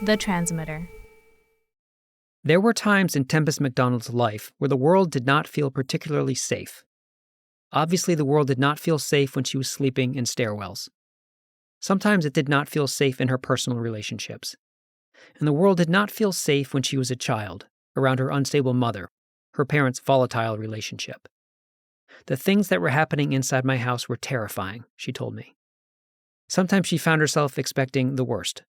The Transmitter. There were times in Tempest McDonald's life where the world did not feel particularly safe. Obviously, the world did not feel safe when she was sleeping in stairwells. Sometimes it did not feel safe in her personal relationships. And the world did not feel safe when she was a child, around her unstable mother, her parents' volatile relationship. The things that were happening inside my house were terrifying, she told me. Sometimes she found herself expecting the worst.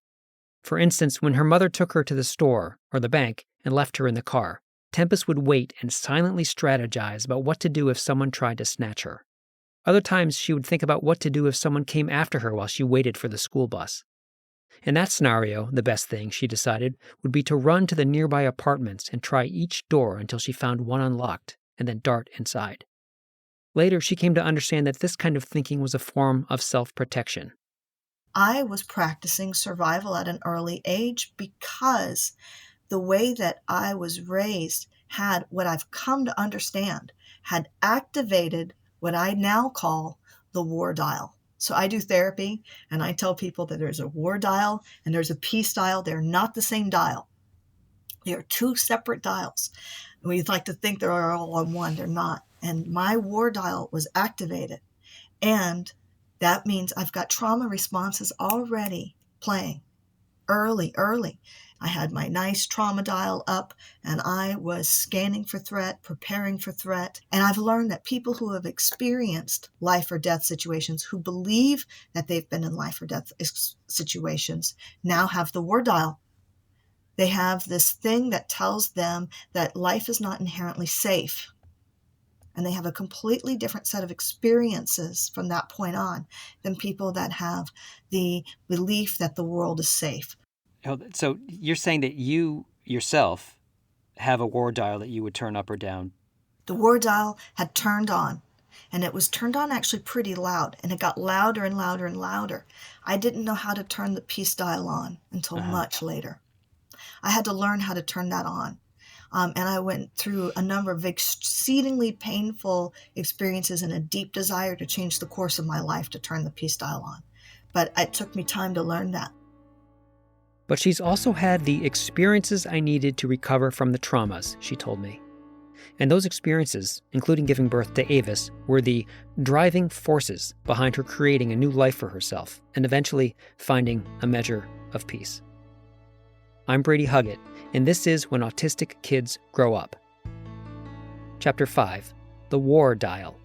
For instance, when her mother took her to the store or the bank and left her in the car, Tempest would wait and silently strategize about what to do if someone tried to snatch her. Other times, she would think about what to do if someone came after her while she waited for the school bus. In that scenario, the best thing, she decided, would be to run to the nearby apartments and try each door until she found one unlocked, and then dart inside. Later, she came to understand that this kind of thinking was a form of self-protection. I was practicing survival at an early age because the way that I was raised had, what I've come to understand, had activated what I now call the war dial. So I do therapy, and I tell people that there's a war dial and there's a peace dial. They're not the same dial. They are two separate dials. And we'd like to think they're all on one. They're not. And my war dial was activated. And that means I've got trauma responses already playing early. I had my nice trauma dial up, and I was scanning for threat, preparing for threat. And I've learned that people who have experienced life or death situations, who believe that they've been in life or death situations, now have the war dial. They have this thing that tells them that life is not inherently safe. And they have a completely different set of experiences from that point on than people that have the belief that the world is safe. So you're saying that you yourself have a war dial that you would turn up or down? The war dial had turned on, and it was turned on actually pretty loud, and it got louder and louder and louder. I didn't know how to turn the peace dial on until much later. I had to learn how to turn that on. And I went through a number of exceedingly painful experiences and a deep desire to change the course of my life to turn the peace dial on. But it took me time to learn that. But she's also had the experiences I needed to recover from the traumas, she told me. And those experiences, including giving birth to Avis, were the driving forces behind her creating a new life for herself and eventually finding a measure of peace. I'm Brady Huggett, and this is When Autistic Kids Grow Up. Chapter 5, The War Dial.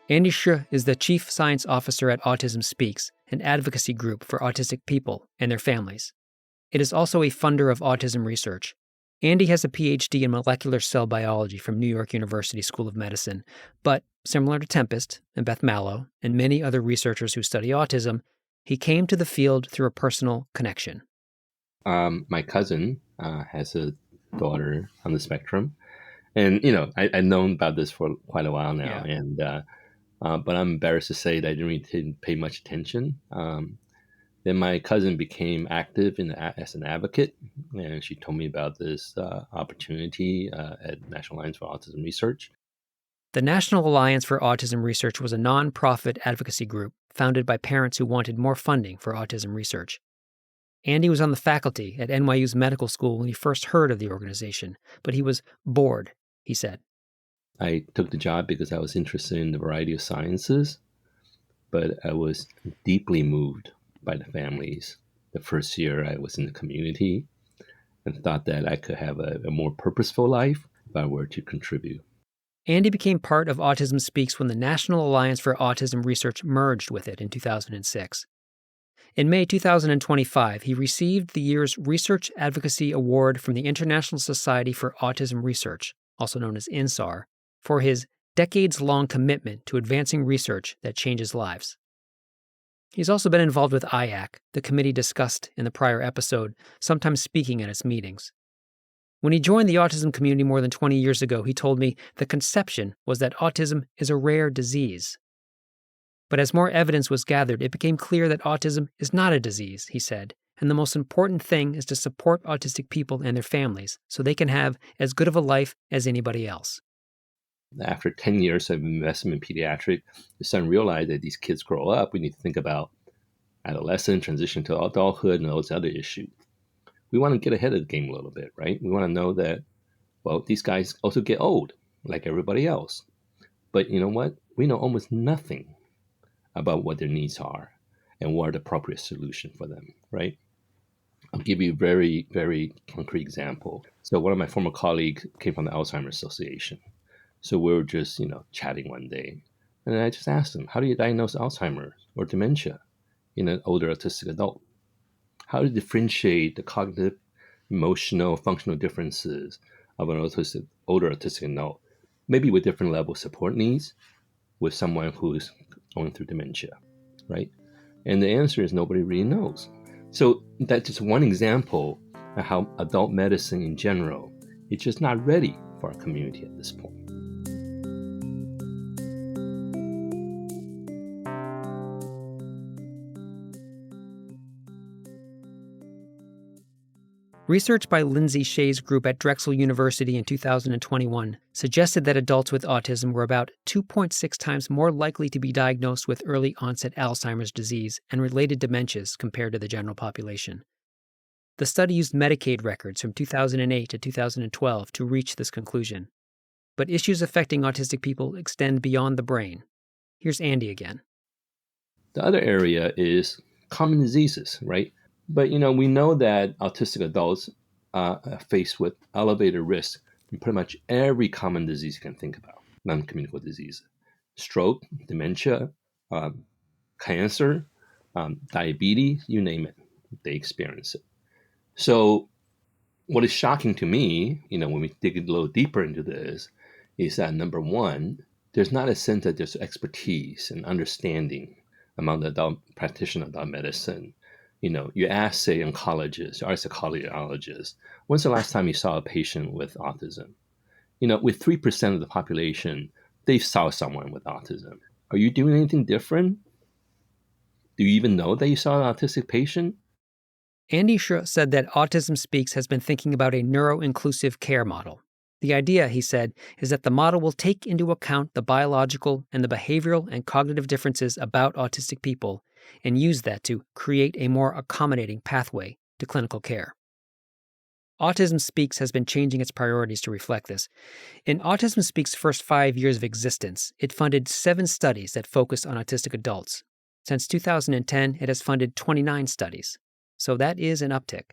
Andy Shih is the Chief Science Officer at Autism Speaks, an advocacy group for autistic people and their families. It is also a funder of autism research. Andy has a PhD in molecular cell biology from New York University School of Medicine, but similar to Tempest and Beth Mallow and many other researchers who study autism, he came to the field through a personal connection. My cousin has a daughter on the spectrum. And, I've known about this for quite a while now. Yeah. But I'm embarrassed to say that I didn't pay much attention. Then my cousin became active as an advocate, and she told me about this opportunity at National Alliance for Autism Research. The National Alliance for Autism Research was a nonprofit advocacy group founded by parents who wanted more funding for autism research. Andy was on the faculty at NYU's medical school when he first heard of the organization, but he was bored, he said. I took the job because I was interested in the variety of sciences, but I was deeply moved by the families. The first year I was in the community and thought that I could have a more purposeful life if I were to contribute. Andy became part of Autism Speaks when the National Alliance for Autism Research merged with it in 2006. In May 2025, he received the year's Research Advocacy Award from the International Society for Autism Research, also known as INSAR, for his decades-long commitment to advancing research that changes lives. He's also been involved with IAC, the committee discussed in the prior episode, sometimes speaking at its meetings. When he joined the autism community more than 20 years ago, he told me the conception was that autism is a rare disease. But as more evidence was gathered, it became clear that autism is not a disease, he said, and the most important thing is to support autistic people and their families so they can have as good of a life as anybody else. After 10 years of investment in pediatrics, the son realized that these kids grow up. We need to think about adolescent, transition to adulthood, and those other issues. We want to get ahead of the game a little bit, right? We want to know that, well, these guys also get old, like everybody else. But you know what? We know almost nothing about what their needs are and what are the appropriate solution for them, right? I'll give you a very, very concrete example. So one of my former colleagues came from the Alzheimer's Association. So we were just, chatting one day. And I just asked him, how do you diagnose Alzheimer's or dementia in an older autistic adult? How do you differentiate the cognitive, emotional, functional differences of an older autistic adult, maybe with different level of support needs, with someone who's going through dementia, right? And the answer is nobody really knows. So that's just one example of how adult medicine in general is just not ready for our community at this point. Research by Lindsay Shea's group at Drexel University in 2021 suggested that adults with autism were about 2.6 times more likely to be diagnosed with early onset Alzheimer's disease and related dementias compared to the general population. The study used Medicaid records from 2008 to 2012 to reach this conclusion. But issues affecting autistic people extend beyond the brain. Here's Andy again. The other area is common diseases, right? But, we know that autistic adults are faced with elevated risk in pretty much every common disease you can think about, non-communicable disease. Stroke, dementia, cancer, diabetes, you name it, they experience it. So what is shocking to me, when we dig a little deeper into this, is that number one, there's not a sense that there's expertise and understanding among the adult practitioner of adult medicine. You ask, say, oncologists or psychologists, when's the last time you saw a patient with autism? With 3% of the population, they saw someone with autism. Are you doing anything different? Do you even know that you saw an autistic patient? Andy Shruh said that Autism Speaks has been thinking about a neuro-inclusive care model. The idea, he said, is that the model will take into account the biological and the behavioral and cognitive differences about autistic people and use that to create a more accommodating pathway to clinical care. Autism Speaks has been changing its priorities to reflect this. In Autism Speaks' first 5 years of existence, it funded 7 studies that focused on autistic adults. Since 2010, it has funded 29 studies. So that is an uptick.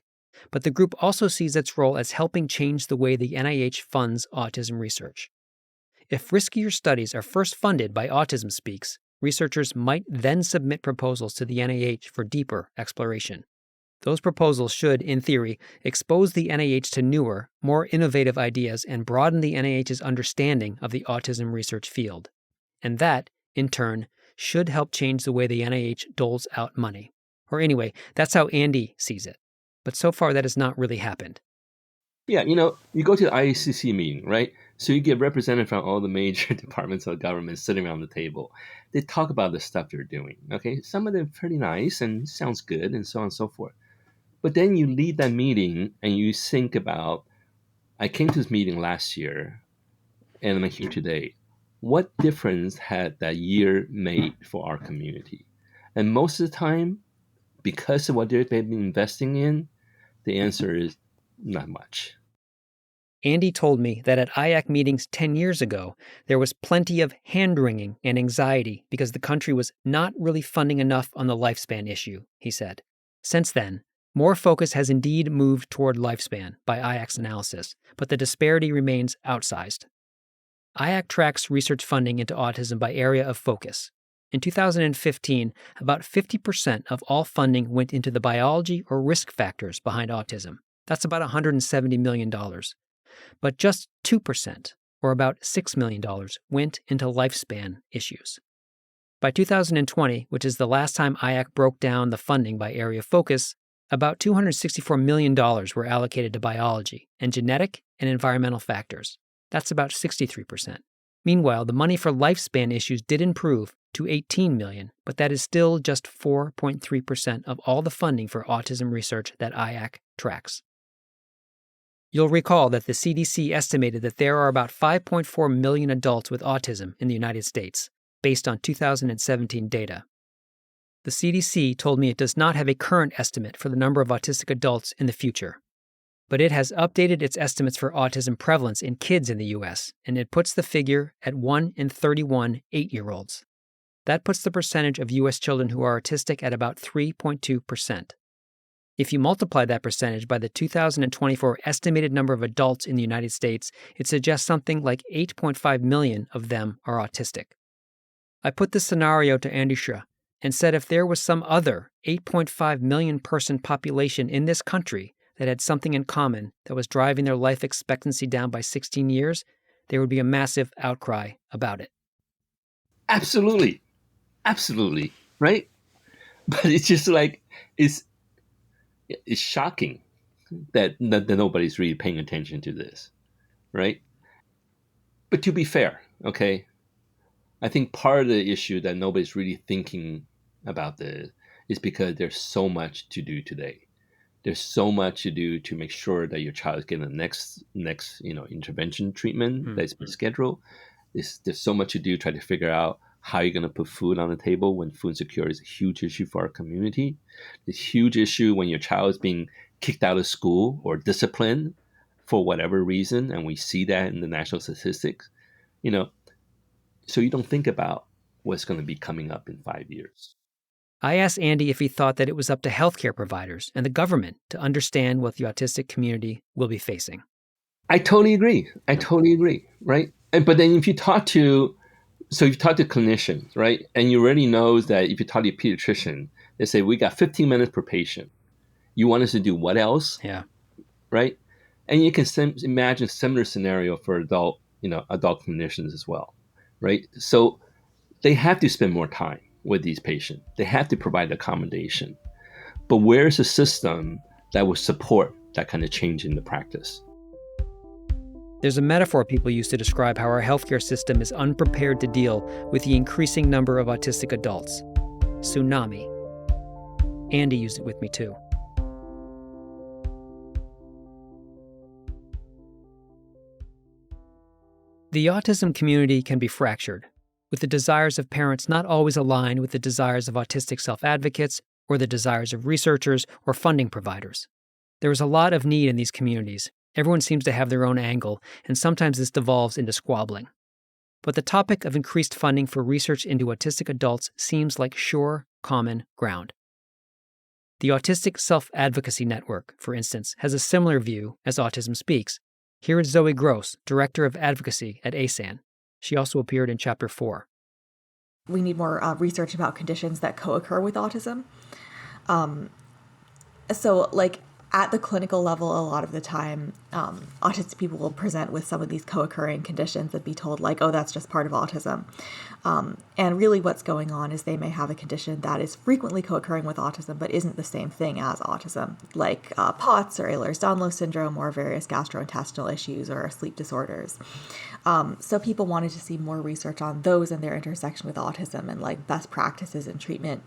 But the group also sees its role as helping change the way the NIH funds autism research. If riskier studies are first funded by Autism Speaks, researchers might then submit proposals to the NIH for deeper exploration. Those proposals should, in theory, expose the NIH to newer, more innovative ideas and broaden the NIH's understanding of the autism research field. And that, in turn, should help change the way the NIH doles out money. Or anyway, that's how Andy sees it. But so far, that has not really happened. Yeah, you go to the IACC meeting, right? So you get representatives from all the major departments of government sitting around the table. They talk about the stuff they're doing, okay? Some of them are pretty nice and sounds good and so on and so forth. But then you lead that meeting and you think about, I came to this meeting last year and I'm here today. What difference had that year made for our community? And most of the time, because of what they've been investing in, the answer is not much. Andy told me that at IAC meetings 10 years ago, there was plenty of hand-wringing and anxiety because the country was not really funding enough on the lifespan issue, he said. Since then, more focus has indeed moved toward lifespan by IAC's analysis, but the disparity remains outsized. IAC tracks research funding into autism by area of focus. In 2015, about 50% of all funding went into the biology or risk factors behind autism. That's about $170 million. But just 2%, or about $6 million, went into lifespan issues. By 2020, which is the last time IAC broke down the funding by area of focus, about $264 million were allocated to biology and genetic and environmental factors. That's about 63%. Meanwhile, the money for lifespan issues did improve to $18 million, but that is still just 4.3% of all the funding for autism research that IAC tracks. You'll recall that the CDC estimated that there are about 5.4 million adults with autism in the United States, based on 2017 data. The CDC told me it does not have a current estimate for the number of autistic adults in the future, but it has updated its estimates for autism prevalence in kids in the U.S., and it puts the figure at 1 in 31 8-year-olds. That puts the percentage of U.S. children who are autistic at about 3.2%. If you multiply that percentage by the 2024 estimated number of adults in the United States, it suggests something like 8.5 million of them are autistic. I put this scenario to Andy Shah and said if there was some other 8.5 million person population in this country that had something in common that was driving their life expectancy down by 16 years, there would be a massive outcry about it. Absolutely. Absolutely. Right? But it's just like, it's shocking that nobody's really paying attention to this. Right? But to be fair, okay, I think part of the issue that nobody's really thinking about this is because there's so much to do today. There's so much to do to make sure that your child is getting the next intervention treatment that's been scheduled. There's so much to do try to figure out how you're going to put food on the table when food insecurity is a huge issue for our community. It's a huge issue when your child is being kicked out of school or disciplined for whatever reason, and we see that in the national statistics. So you don't think about what's going to be coming up in 5 years. I asked Andy if he thought that it was up to healthcare providers and the government to understand what the autistic community will be facing. I totally agree. Right? But then if you talk to clinicians, right, and you already know that if you talk to a pediatrician, they say, we got 15 minutes per patient. You want us to do what else? Yeah. Right? And you can imagine a similar scenario for adult clinicians as well, right? So they have to spend more time with these patients. They have to provide accommodation. But where's the system that will support that kind of change in the practice? There's a metaphor people use to describe how our healthcare system is unprepared to deal with the increasing number of autistic adults. Tsunami. Andy used it with me too. The autism community can be fractured, with the desires of parents not always aligned with the desires of autistic self-advocates or the desires of researchers or funding providers. There is a lot of need in these communities. Everyone seems to have their own angle, and sometimes this devolves into squabbling. But the topic of increased funding for research into autistic adults seems like sure, common ground. The Autistic Self-Advocacy Network, for instance, has a similar view as Autism Speaks. Here is Zoe Gross, Director of Advocacy at ASAN. She also appeared in Chapter 4. We need more research about conditions that co-occur with autism. At the clinical level, a lot of the time, autistic people will present with some of these co-occurring conditions and be told, like, oh, that's just part of autism. And really what's going on is they may have a condition that is frequently co-occurring with autism, but isn't the same thing as autism, like POTS or Ehlers-Danlos syndrome or various gastrointestinal issues or sleep disorders. So people wanted to see more research on those and their intersection with autism and like best practices in treatment,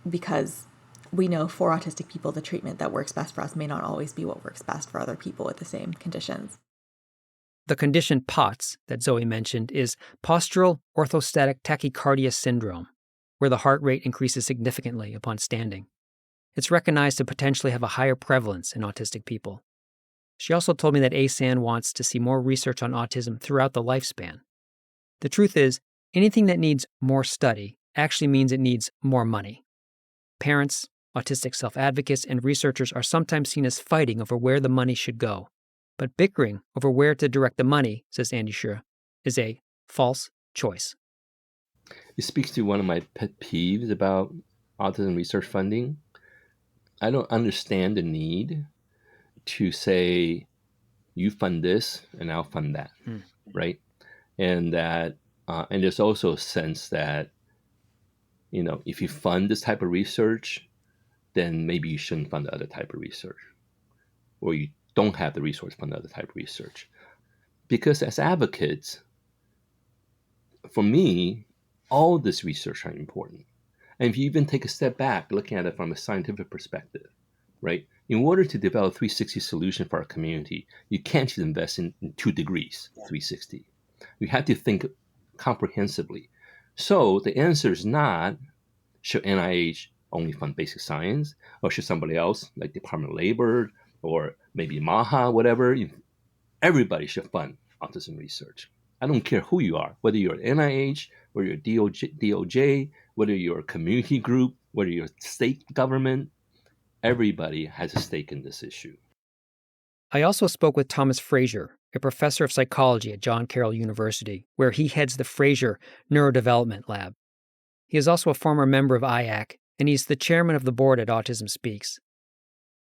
because we know for autistic people, the treatment that works best for us may not always be what works best for other people with the same conditions. The condition POTS that Zoe mentioned is postural orthostatic tachycardia syndrome, where the heart rate increases significantly upon standing. It's recognized to potentially have a higher prevalence in autistic people. She also told me that ASAN wants to see more research on autism throughout the lifespan. The truth is, anything that needs more study actually means it needs more money. Parents, autistic self-advocates, and researchers are sometimes seen as fighting over where the money should go. But bickering over where to direct the money, says Andy Shah, is a false choice. It speaks to one of my pet peeves about autism research funding. I don't understand the need to say, you fund this and I'll fund that, right? And that, and there's also a sense that if you fund this type of research, then maybe you shouldn't fund the other type of research, or you don't have the resource to fund the other type of research. Because as advocates, for me, all this research are important. And if you even take a step back, looking at it from a scientific perspective, right? In order to develop a 360 solution for our community, you can't just invest in 2 degrees, 360. You have to think comprehensively. So the answer is not, should NIH only fund basic science, or should somebody else, like Department of Labor, or maybe MAHA, whatever, everybody should fund autism research. I don't care who you are, whether you're NIH, whether you're DOJ, whether you're a community group, whether you're state government, everybody has a stake in this issue. I also spoke with Thomas Frazier, a professor of psychology at John Carroll University, where he heads the Frazier Neurodevelopment Lab. He is also a former member of IAC, and he's the chairman of the board at Autism Speaks.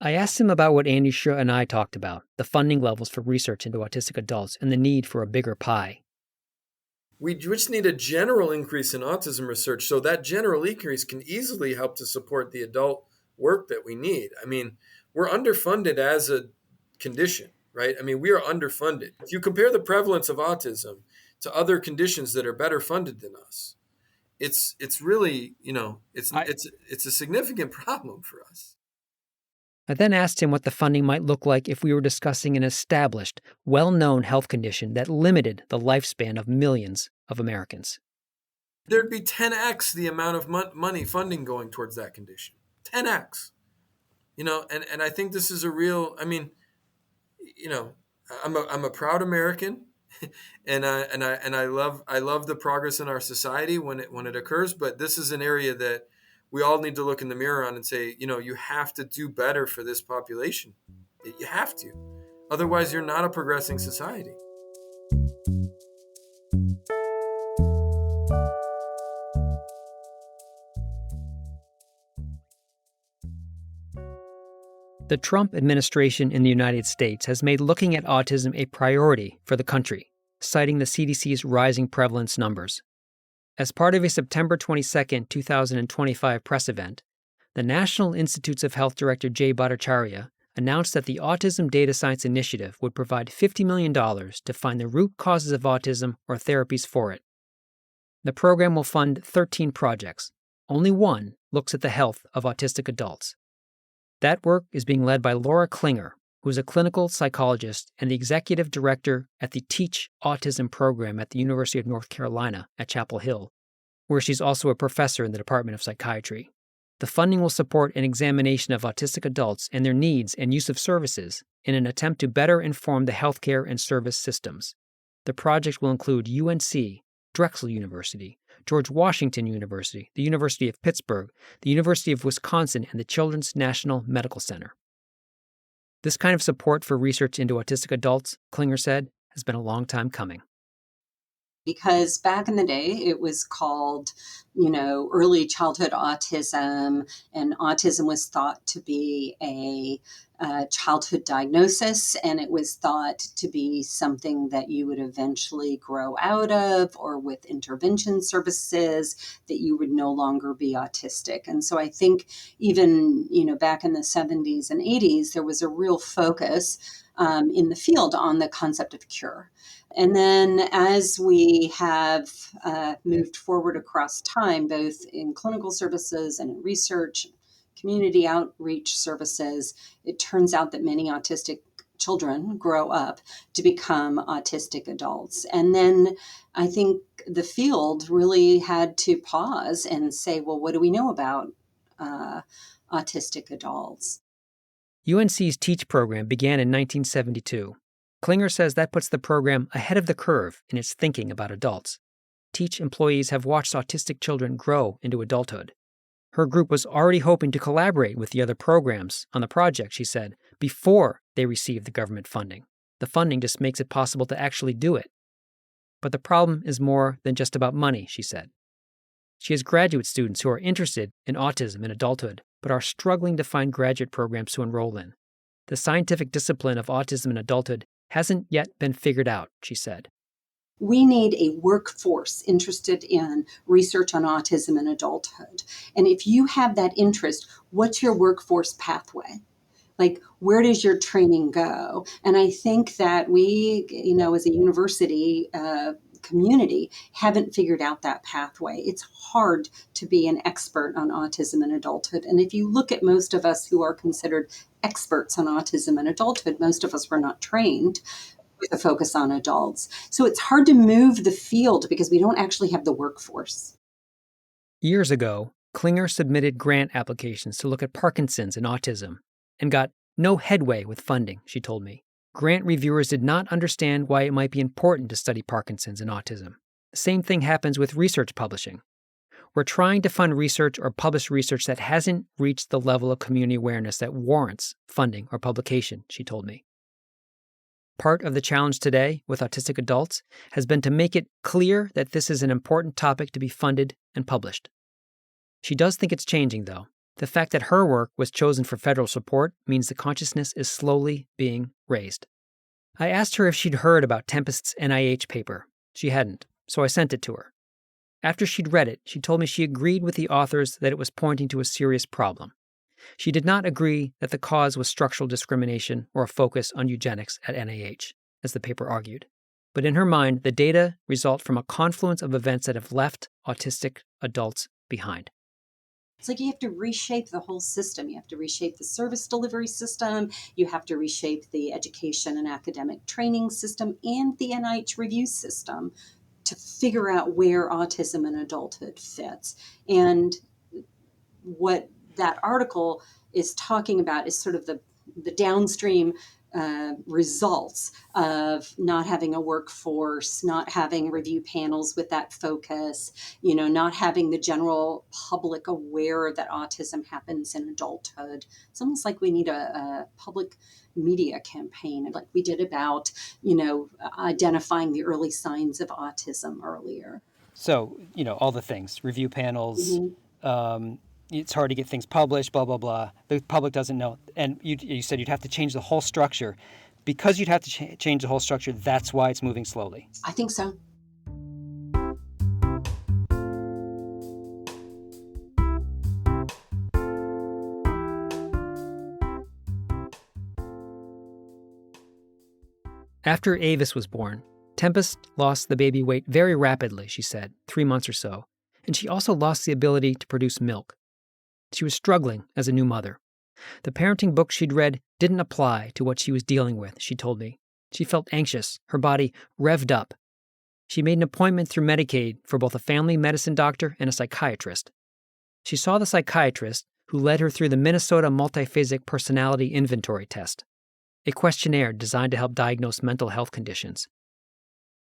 I asked him about what Andy Shah and I talked about, the funding levels for research into autistic adults and the need for a bigger pie. We just need a general increase in autism research, so that general increase can easily help to support the adult work that we need. I mean, we're underfunded as a condition, right? I mean, we are underfunded. If you compare the prevalence of autism to other conditions that are better funded than us, it's really, it's a significant problem for us. I then asked him what the funding might look like if we were discussing an established, well-known health condition that limited the lifespan of millions of Americans. There'd be 10x the amount of money funding going towards that condition. 10x. And I think this is a real, I'm a proud American, and I love the progress in our society when it occurs, but this is an area that we all need to look in the mirror on and say, you have to do better for this population. You have to. Otherwise, you're not a progressing society. The Trump administration in the United States has made looking at autism a priority for the country, citing the CDC's rising prevalence numbers. As part of a September 22, 2025 press event, the National Institutes of Health Director Jay Bhattacharya announced that the Autism Data Science Initiative would provide $50 million to find the root causes of autism or therapies for it. The program will fund 13 projects. Only one looks at the health of autistic adults. That work is being led by Laura Klinger, who is a clinical psychologist and the executive director at the Teach Autism program at the University of North Carolina at Chapel Hill, where she's also a professor in the Department of Psychiatry. The funding will support an examination of autistic adults and their needs and use of services in an attempt to better inform the healthcare and service systems. The project will include UNC, Drexel University, George Washington University, the University of Pittsburgh, the University of Wisconsin, and the Children's National Medical Center. This kind of support for research into autistic adults, Klinger said, has been a long time coming. Because back in the day, it was called, early childhood autism, and autism was thought to be a childhood diagnosis, and it was thought to be something that you would eventually grow out of, or with intervention services, that you would no longer be autistic. And so I think even, back in the 70s and 80s, there was a real focus in the field on the concept of cure. And then as we have moved forward across time, both in clinical services and in research, community outreach services, it turns out that many autistic children grow up to become autistic adults. And then I think the field really had to pause and say, well, what do we know about autistic adults? UNC's TEACH program began in 1972. Klinger says that puts the program ahead of the curve in its thinking about adults. TEACH employees have watched autistic children grow into adulthood. Her group was already hoping to collaborate with the other programs on the project, she said, before they received the government funding. The funding just makes it possible to actually do it. But the problem is more than just about money, she said. She has graduate students who are interested in autism in adulthood, but are struggling to find graduate programs to enroll in. The scientific discipline of autism in adulthood hasn't yet been figured out, she said. We need a workforce interested in research on autism in adulthood. And if you have that interest, what's your workforce pathway? Like, where does your training go? And I think that we, as a university community, haven't figured out that pathway. It's hard to be an expert on autism in adulthood. And if you look at most of us who are considered experts on autism in adulthood, most of us were not trained with a focus on adults. So it's hard to move the field because we don't actually have the workforce. Years ago, Klinger submitted grant applications to look at Parkinson's and autism and got no headway with funding, she told me. Grant reviewers did not understand why it might be important to study Parkinson's and autism. The same thing happens with research publishing. We're trying to fund research or publish research that hasn't reached the level of community awareness that warrants funding or publication, she told me. Part of the challenge today with autistic adults has been to make it clear that this is an important topic to be funded and published. She does think it's changing, though. The fact that her work was chosen for federal support means the consciousness is slowly being raised. I asked her if she'd heard about Tempest's NIH paper. She hadn't, so I sent it to her. After she'd read it, she told me she agreed with the authors that it was pointing to a serious problem. She did not agree that the cause was structural discrimination or a focus on eugenics at NIH, as the paper argued. But in her mind, the data result from a confluence of events that have left autistic adults behind. It's like you have to reshape the whole system. You have to reshape the service delivery system. You have to reshape the education and academic training system and the NIH review system to figure out where autism in adulthood fits. And what that article is talking about is sort of the downstream results of not having a workforce, not having review panels with that focus, not having the general public aware that autism happens in adulthood. It's almost like we need a public media campaign like we did about, identifying the early signs of autism earlier. So, all the things, review panels, it's hard to get things published, blah, blah, blah. The public doesn't know. And you said you'd have to change the whole structure. Because you'd have to change the whole structure, that's why it's moving slowly. I think so. After Avis was born, Tempest lost the baby weight very rapidly, she said, 3 months or so. And she also lost the ability to produce milk. She was struggling as a new mother. The parenting book she'd read didn't apply to what she was dealing with, she told me. She felt anxious, her body revved up. She made an appointment through Medicaid for both a family medicine doctor and a psychiatrist. She saw the psychiatrist, who led her through the Minnesota Multiphasic Personality Inventory Test, a questionnaire designed to help diagnose mental health conditions.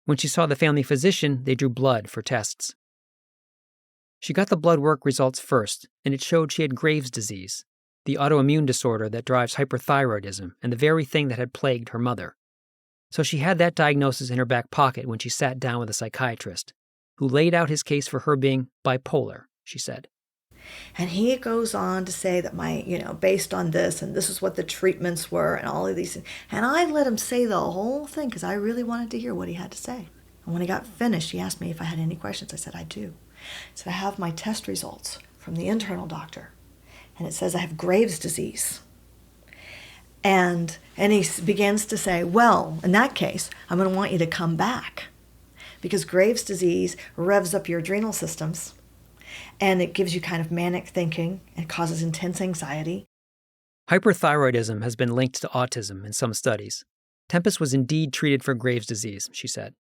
When she saw the family physician, they drew blood for tests. She got the blood work results first, and it showed she had Graves' disease, the autoimmune disorder that drives hyperthyroidism and the very thing that had plagued her mother. So she had that diagnosis in her back pocket when she sat down with a psychiatrist, who laid out his case for her being bipolar, she said. And he goes on to say that based on this, and this is what the treatments were, and all of these things. And I let him say the whole thing because I really wanted to hear what he had to say. And when he got finished, he asked me if I had any questions. I said, I do. So I have my test results from the internal doctor, and it says I have Graves' disease. And he begins to say, well, in that case, I'm going to want you to come back because Graves' disease revs up your adrenal systems, and it gives you kind of manic thinking and causes intense anxiety. Hyperthyroidism has been linked to autism in some studies. Tempest was indeed treated for Graves' disease, she said.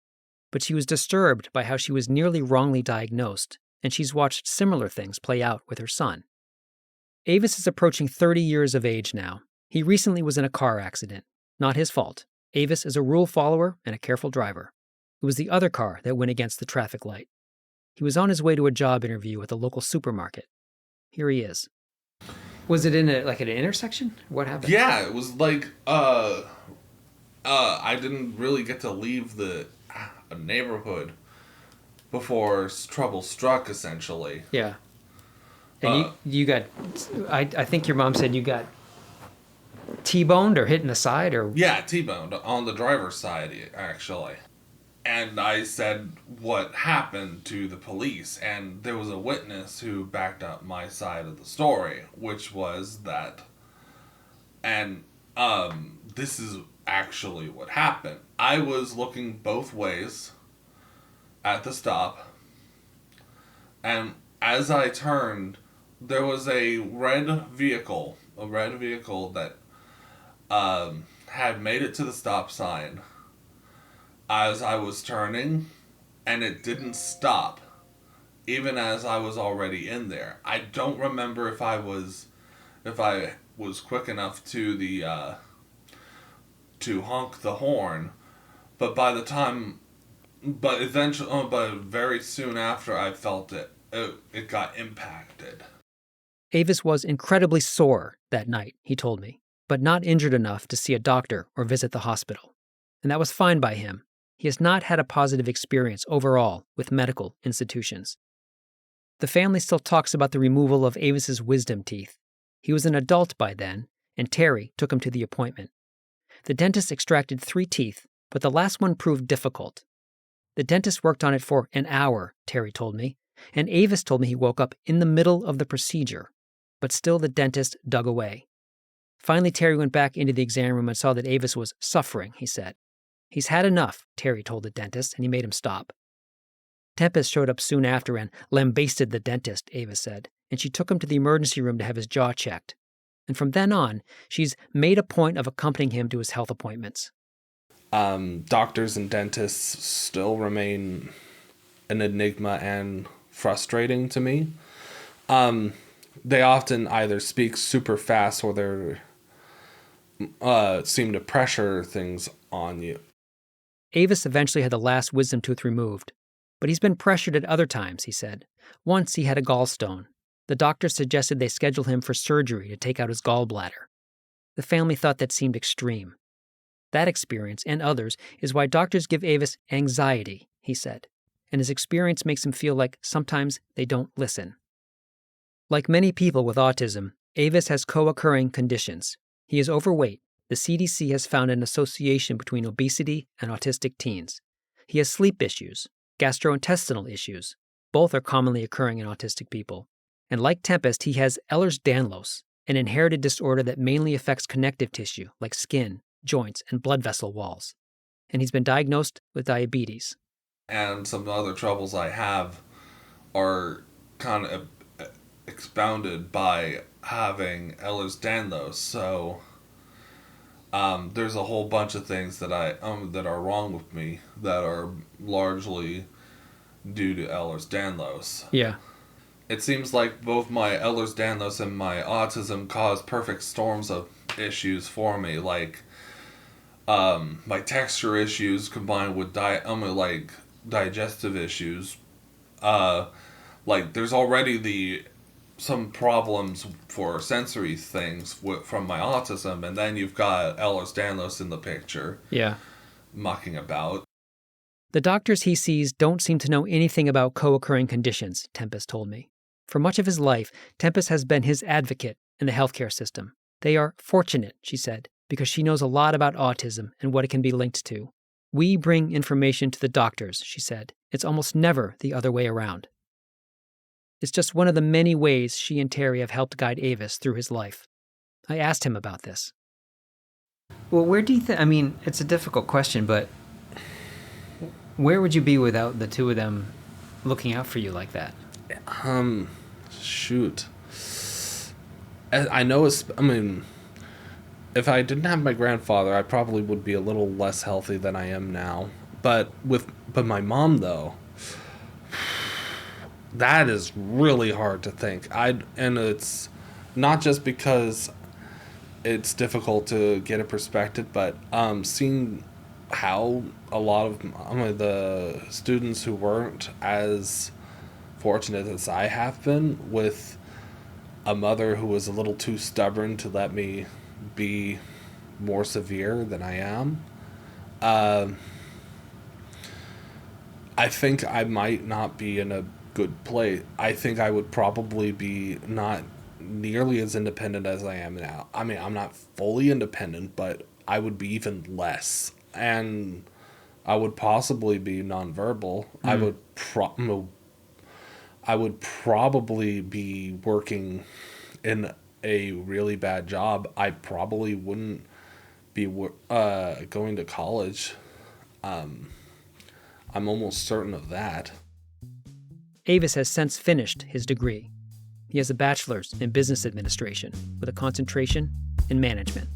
But she was disturbed by how she was nearly wrongly diagnosed, and she's watched similar things play out with her son. Avis is approaching 30 years of age now. He recently was in a car accident. Not his fault. Avis is a rule follower and a careful driver. It was the other car that went against the traffic light. He was on his way to a job interview at the local supermarket. Here he is. Was it in an intersection? What happened? Yeah, it was like, I didn't really get to leave the neighborhood before trouble struck, essentially. Yeah. And you got, I think your mom said you got T-boned or hit in the side or... Yeah, T-boned on the driver's side, actually. And I said what happened to the police, and there was a witness who backed up my side of the story, which was that, and this is actually what happened. I was looking both ways at the stop, and as I turned, there was a red vehicle that had made it to the stop sign as I was turning, and it didn't stop, even as I was already in there. I don't remember if I was quick enough to honk the horn, but very soon after I felt it got impacted. Avis was incredibly sore that night, he told me, but not injured enough to see a doctor or visit the hospital. And that was fine by him. He has not had a positive experience overall with medical institutions. The family still talks about the removal of Avis's wisdom teeth. He was an adult by then, and Terry took him to the appointment. The dentist extracted 3 teeth, but the last one proved difficult. The dentist worked on it for an hour, Terry told me, and Avis told me he woke up in the middle of the procedure, but still the dentist dug away. Finally, Terry went back into the exam room and saw that Avis was suffering, he said. He's had enough, Terry told the dentist, and he made him stop. Tempest showed up soon after and lambasted the dentist, Avis said, and she took him to the emergency room to have his jaw checked. And from then on, she's made a point of accompanying him to his health appointments. Doctors and dentists still remain an enigma and frustrating to me. They often either speak super fast or they seem to pressure things on you. Avis eventually had the last wisdom tooth removed, but he's been pressured at other times, he said. Once he had a gallstone. The doctor suggested they schedule him for surgery to take out his gallbladder. The family thought that seemed extreme. That experience, and others, is why doctors give Avis anxiety, he said, and his experience makes him feel like sometimes they don't listen. Like many people with autism, Avis has co-occurring conditions. He is overweight. The CDC has found an association between obesity and autistic teens. He has sleep issues, gastrointestinal issues. Both are commonly occurring in autistic people. And like Tempest, he has Ehlers-Danlos, an inherited disorder that mainly affects connective tissue like skin, joints, and blood vessel walls. And he's been diagnosed with diabetes. And some other troubles I have are kind of expounded by having Ehlers-Danlos. So there's a whole bunch of things that that are wrong with me that are largely due to Ehlers-Danlos. Yeah. It seems like both my Ehlers-Danlos and my autism cause perfect storms of issues for me, like my texture issues combined with digestive issues. Like there's already some problems for sensory things from my autism, and then you've got Ehlers-Danlos in the picture. Yeah. Mucking about. The doctors he sees don't seem to know anything about co-occurring conditions, Tempest told me. For much of his life, Tempest has been his advocate in the healthcare system. They are fortunate, she said, because she knows a lot about autism and what it can be linked to. We bring information to the doctors, she said. It's almost never the other way around. It's just one of the many ways she and Terry have helped guide Avis through his life. I asked him about this. Well, where do you think, I mean, it's a difficult question, but where would you be without the two of them looking out for you like that? Shoot. I know if I didn't have my grandfather, I probably would be a little less healthy than I am now. But my mom, though, that is really hard to think. And it's not just because it's difficult to get a perspective, but seeing how a lot of the students who weren't as fortunate as I have been, with a mother who was a little too stubborn to let me be more severe than I am. I think I might not be in a good place. I think I would probably be not nearly as independent as I am now. I mean, I'm not fully independent, but I would be even less. And I would possibly be nonverbal. I would probably be working in a really bad job. I probably wouldn't be going to college. I'm almost certain of that. Avis has since finished his degree. He has a bachelor's in business administration with a concentration in management.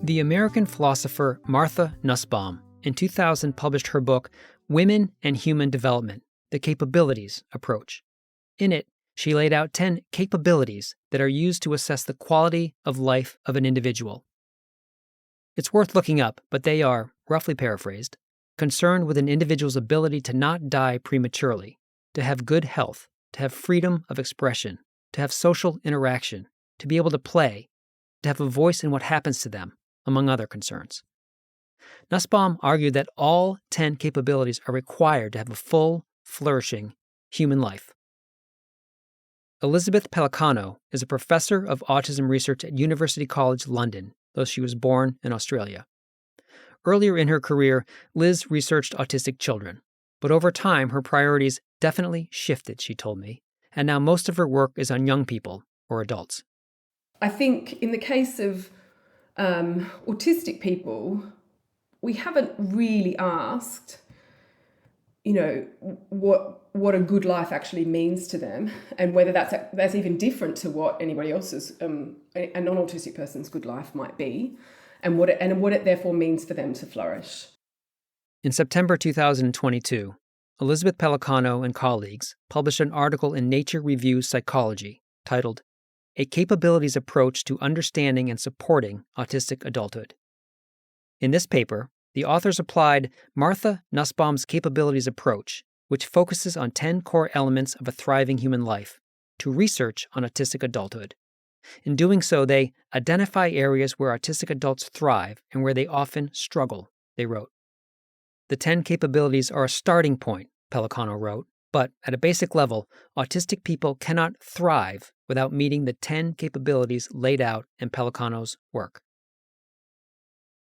The American philosopher Martha Nussbaum in 2000 published her book, Women and Human Development, The Capabilities Approach. In it, she laid out 10 capabilities that are used to assess the quality of life of an individual. It's worth looking up, but they are, roughly paraphrased, concerned with an individual's ability to not die prematurely, to have good health, to have freedom of expression, to have social interaction, to be able to play, to have a voice in what happens to them, among other concerns. Nussbaum argued that all 10 capabilities are required to have a full, flourishing human life. Elizabeth Pellicano is a professor of autism research at University College London, though she was born in Australia. Earlier in her career, Liz researched autistic children, but over time her priorities definitely shifted, she told me, and now most of her work is on young people or adults. I think in the case of autistic people, we haven't really asked, what a good life actually means to them, and whether that's even different to what anybody else's a non-autistic person's good life might be, and what it therefore means for them to flourish. In September 2022, Elizabeth Pellicano and colleagues published an article in Nature Reviews Psychology titled A Capabilities Approach to Understanding and Supporting Autistic Adulthood. In this paper, the authors applied Martha Nussbaum's capabilities approach, which focuses on 10 core elements of a thriving human life, to research on autistic adulthood. In doing so, they identify areas where autistic adults thrive and where they often struggle, they wrote. The 10 capabilities are a starting point, Pellicano wrote, but at a basic level, autistic people cannot thrive without meeting the 10 capabilities laid out in Pellicano's work.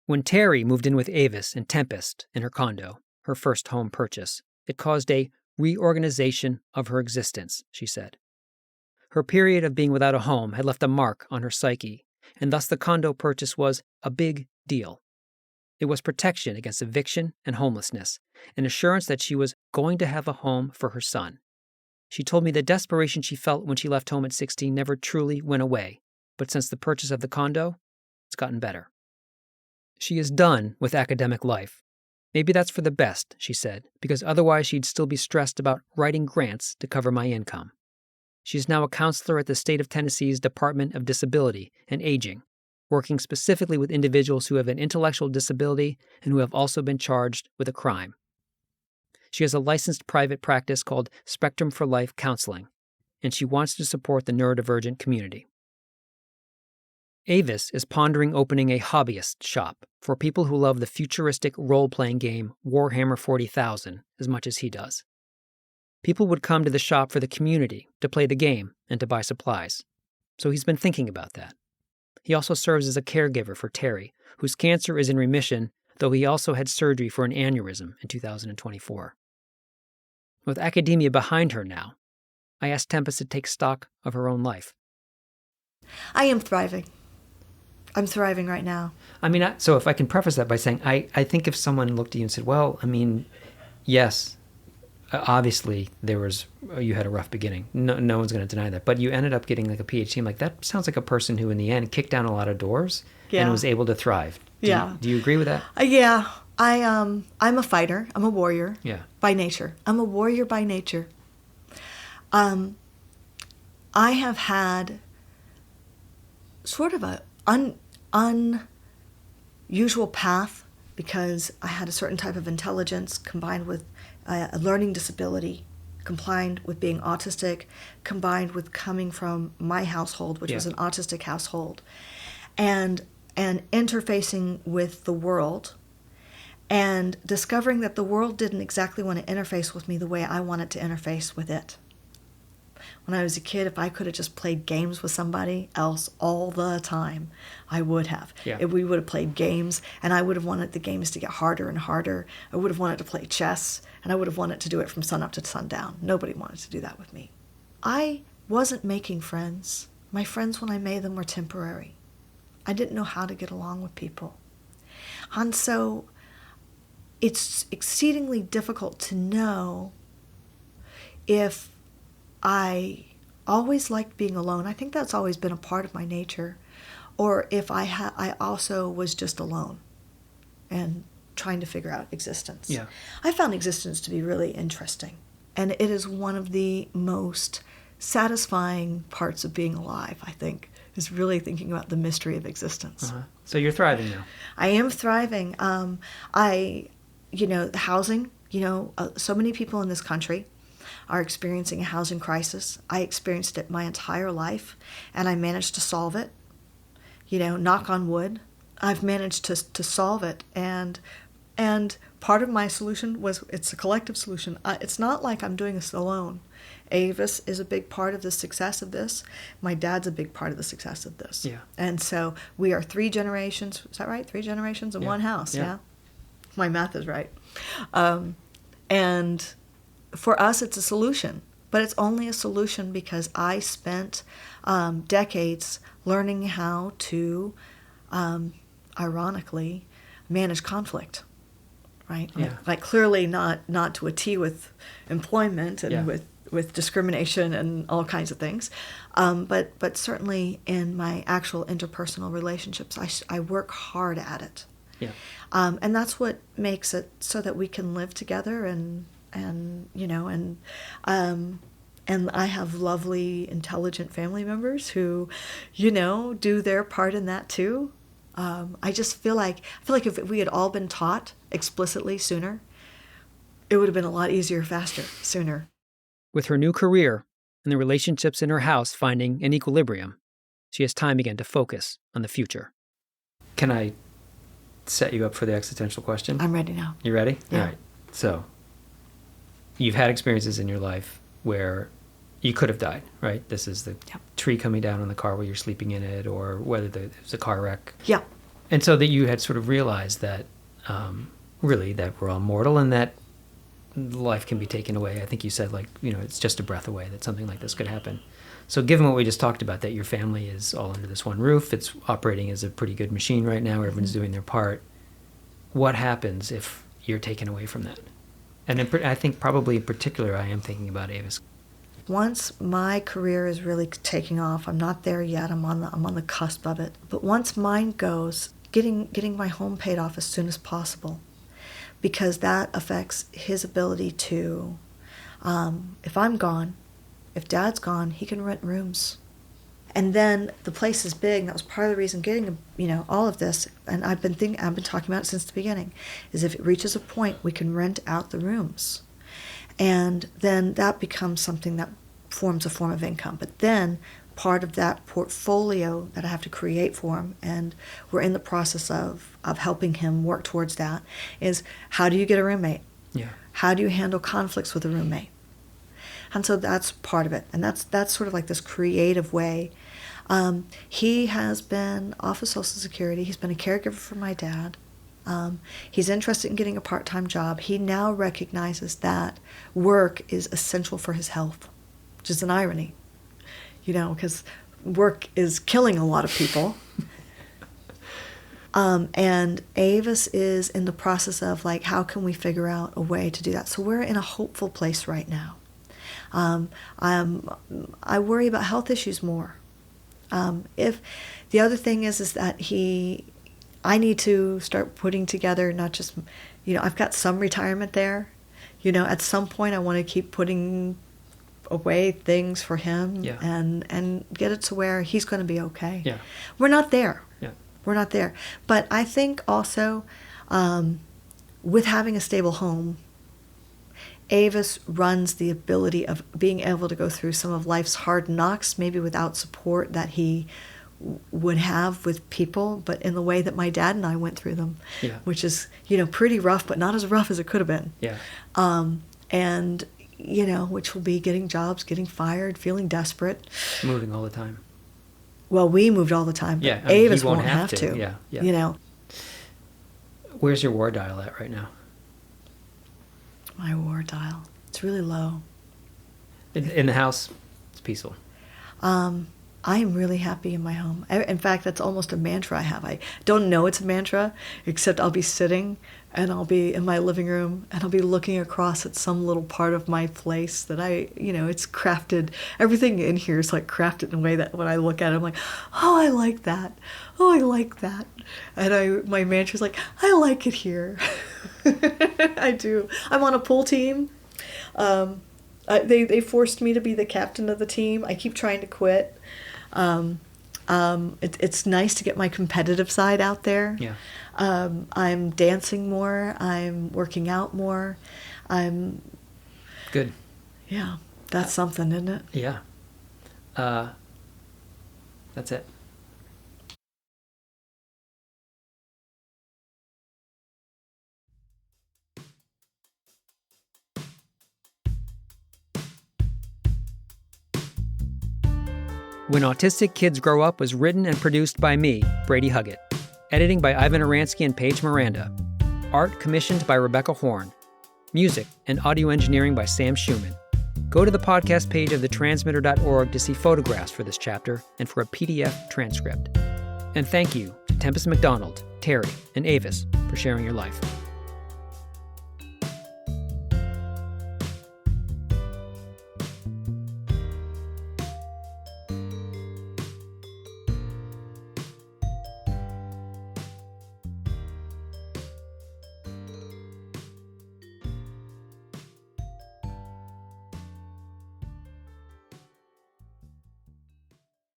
When Terry moved in with Avis and Tempest in her condo, her first home purchase, it caused a reorganization of her existence, she said. Her period of being without a home had left a mark on her psyche, and thus the condo purchase was a big deal. It was protection against eviction and homelessness, an assurance that she was going to have a home for her son. She told me the desperation she felt when she left home at 16 never truly went away, but since the purchase of the condo, it's gotten better. She is done with academic life. Maybe that's for the best, she said, because otherwise she'd still be stressed about writing grants to cover my income. She is now a counselor at the state of Tennessee's Department of Disability and Aging, working specifically with individuals who have an intellectual disability and who have also been charged with a crime. She has a licensed private practice called Spectrum for Life Counseling, and she wants to support the neurodivergent community. Avis is pondering opening a hobbyist shop for people who love the futuristic role-playing game Warhammer 40,000 as much as he does. People would come to the shop for the community, to play the game, and to buy supplies. So he's been thinking about that. He also serves as a caregiver for Terry, whose cancer is in remission, though he also had surgery for an aneurysm in 2024. With academia behind her now, I asked Tempest to take stock of her own life. I am thriving. I'm thriving right now. I mean, so if I can preface that by saying, I think if someone looked at you and said, well, I mean, yes, obviously you had a rough beginning. No one's going to deny that. But you ended up getting like a PhD. I'm like, that sounds like a person who in the end kicked down a lot of doors and was able to thrive. Do you agree with that? Yeah. I'm a fighter. I'm a warrior. Yeah. By nature. I'm a warrior by nature. I have had sort of a unusual path because I had a certain type of intelligence combined with a learning disability, combined with being autistic, combined with coming from my household, which was an autistic household, and interfacing with the world and discovering that the world didn't exactly want to interface with me the way I wanted to interface with it. When I was a kid, if I could have just played games with somebody else all the time, I would have. Yeah. If we would have played games, and I would have wanted the games to get harder and harder. I would have wanted to play chess, and I would have wanted to do it from sunup to sundown. Nobody wanted to do that with me. I wasn't making friends. My friends, when I made them, were temporary. I didn't know how to get along with people. And so it's exceedingly difficult to know if I always liked being alone. I think that's always been a part of my nature. Or if I also was just alone and trying to figure out existence. Yeah. I found existence to be really interesting. And it is one of the most satisfying parts of being alive, I think, is really thinking about the mystery of existence. Uh-huh. So you're thriving now. I am thriving. The housing, so many people in this country are experiencing a housing crisis. I experienced it my entire life, and I managed to solve it. Knock on wood, I've managed to solve it. And part of my solution was, it's a collective solution. It's not like I'm doing this alone. Avis is a big part of the success of this. My dad's a big part of the success of this. Yeah. And so we are 3 generations. Is that right? 3 generations in one house. Yeah. My math is right. And for us, it's a solution. But it's only a solution because I spent decades learning how to, ironically, manage conflict. Right? Yeah. Like clearly not to a T with employment and with discrimination and all kinds of things. But certainly in my actual interpersonal relationships, I work hard at it. Yeah. And that's what makes it so that we can live together and I have lovely, intelligent family members who, do their part in that too. I just feel like if we had all been taught explicitly sooner, it would have been a lot easier, faster, sooner. With her new career and the relationships in her house finding an equilibrium, she has time again to focus on the future. Can I set you up for the existential question? I'm ready now. You ready? Yeah. All right. So, you've had experiences in your life where you could have died, right? This is the tree coming down on the car while you're sleeping in it, or whether it was a car wreck. Yeah. And so that you had sort of realized that, really, that we're all mortal and that life can be taken away. I think you said, it's just a breath away that something like this could happen. So given what we just talked about, that your family is all under this one roof, it's operating as a pretty good machine right now, everyone's doing their part, what happens if you're taken away from that? And I think probably in particular, I am thinking about Avis. Once my career is really taking off, I'm not there yet, I'm on the cusp of it, but once mine goes, getting my home paid off as soon as possible, because that affects his ability to, if I'm gone, if Dad's gone, he can rent rooms. And then the place is big, and that was part of the reason getting, all of this, and I've been talking about it since the beginning, is if it reaches a point, we can rent out the rooms. And then that becomes something that forms a form of income. But then part of that portfolio that I have to create for him, and we're in the process of helping him work towards that, is how do you get a roommate? Yeah. How do you handle conflicts with a roommate? And so that's part of it. And that's sort of like this creative way. He has been off of Social Security. He's been a caregiver for my dad. He's interested in getting a part-time job. He now recognizes that work is essential for his health, which is an irony, because work is killing a lot of people. And Avis is in the process of how can we figure out a way to do that? So we're in a hopeful place right now. I worry about health issues more. If the other thing is that I need to start putting together not just, I've got some retirement there. At some point I want to keep putting away things for him and get it to where he's going to be okay. Yeah. We're not there. Yeah. We're not there. But I think also with having a stable home, Avis runs the ability of being able to go through some of life's hard knocks, maybe without support that he would have with people, but in the way that my dad and I went through them, which is, pretty rough, but not as rough as it could have been. Yeah. And, which will be getting jobs, getting fired, feeling desperate. Moving all the time. Well, we moved all the time, but Yeah, Avis he won't have to. Yeah. Where's your war dial at right now? My war dial. It's really low. In the house, it's peaceful. I am really happy in my home. In fact, that's almost a mantra I have. I don't know it's a mantra, except I'll be sitting and I'll be in my living room and I'll be looking across at some little part of my place that it's crafted. Everything in here is like crafted in a way that when I look at it, I'm like, oh, I like that. Oh, I like that. And my mantra's like, I like it here. I do. I'm on a pool team. They forced me to be the captain of the team. I keep trying to quit. It's nice to get my competitive side out there. Yeah. I'm dancing more. I'm working out more. I'm good. Yeah, that's something, isn't it? Yeah. That's it. When Autistic Kids Grow Up was written and produced by me, Brady Huggett. Editing by Ivan Aransky and Paige Miranda. Art commissioned by Rebecca Horn. Music and audio engineering by Sam Schumann. Go to the podcast page of thetransmitter.org to see photographs for this chapter and for a PDF transcript. And thank you to Tempest McDonald, Terry, and Avis for sharing your life.